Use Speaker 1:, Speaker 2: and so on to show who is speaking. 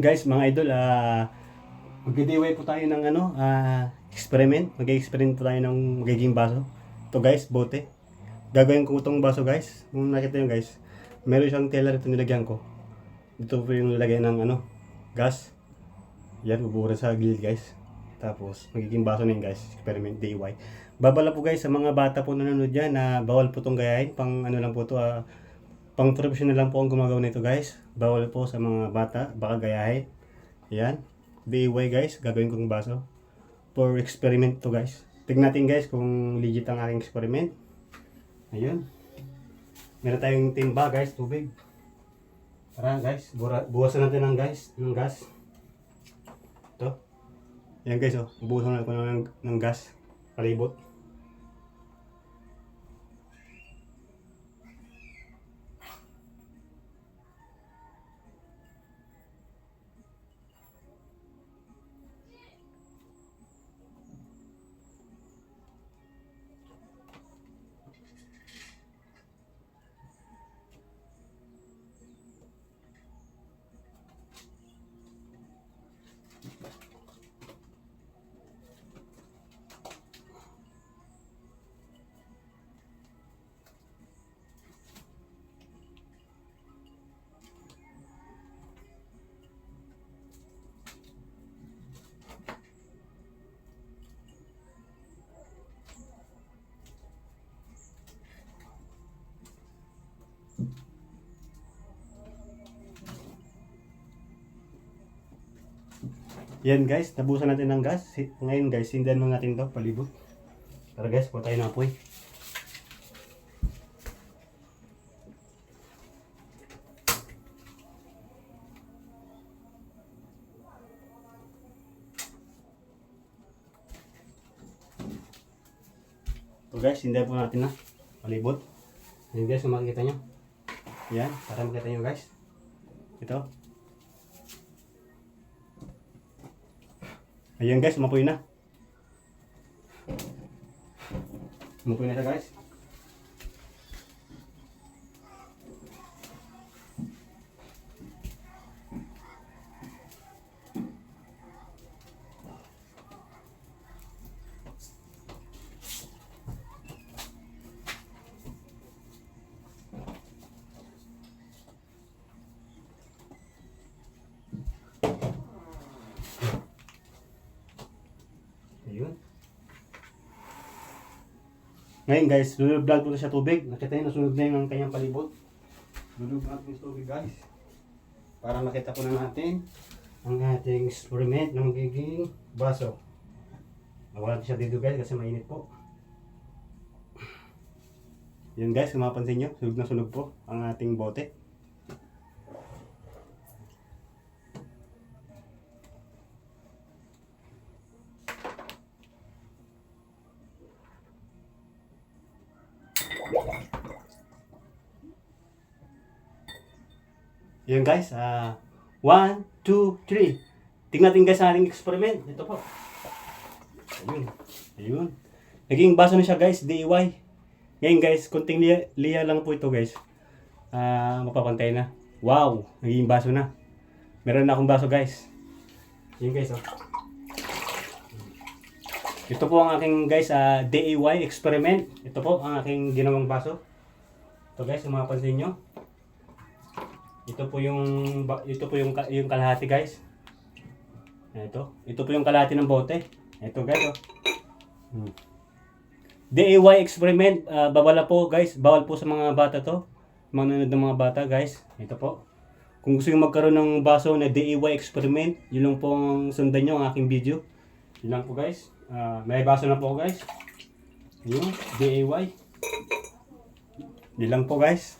Speaker 1: guys, mga idol, magdi-DIY po tayo ng experiment. Mag-experiment po tayo ng magiging baso. Ito guys, bote. Gagawin ko itong baso guys. Kung nakita nyo guys, meron siyang teller ito nilagyan ko. Dito po yung nilagay ng gas. Yan, bubura sa gilid guys. Tapos, magiging baso na yun guys. Experiment DIY. Babala po guys sa mga bata po nanonood dyan na bawal po itong gayahin. Pang lang po ito, pang professional lang po ang gumagawa nito guys. Bawal po sa mga bata, baka gayahin. Yan. DIY guys, gagawin kong baso. For experiment to guys. Tignan natin guys kung legit ang aking experiment. Ayun. Meron tayong timba guys, tubig. Tara guys, buwasan natin ng gas. Ito. Yan guys, buwasan natin ng gas. Palibot. Yan guys, nabusan natin ng gas. Ngayon guys, sindihan mo natin to palibot. Tara guys, puha tayo ng apoy. So guys, sindihan po natin na palibot. Yan guys, kung makikita nyo. Yan, para makita nyo guys. Ito. Ayan guys, umapoy na. Umapoy na siya guys. Ayun. Ngayon guys, lulublag po na siya tubig. Nakita nyo, nasunog na yung kanyang palibot. Lulublag po sa tubig guys. Para makita po na natin ang ating experiment na magiging baso. Nawala siya dito guys kasi mainit po. Yan guys, kung mapansin nyo, sunog na sunog po ang ating bote. Yan guys, 1, 2, 3. Tingnan natin guys ang ating experiment. Ito po. Ayun. Naging baso na siya guys, DIY. Ngayon guys, kunting liya lang po ito guys. Mapapantay na. Wow, naging baso na. Meron na akong baso guys. Yan guys, Ito po ang aking guys, DIY experiment. Ito po ang aking ginawang baso. Ito guys, kung mapapansin nyo. Ito po yung kalahati guys. Ito po yung kalahati ng bote. Ito guys, DIY experiment, babala po guys, bawal po sa mga bata to. Mga nanonood ng mga bata guys. Ito po. Kung gusto niyo magkaroon ng baso na DIY experiment, yun lang po ang sundan nyo ang aking video. Yun lang po guys. May baso na po guys. Yun, DIY. Yun lang po guys.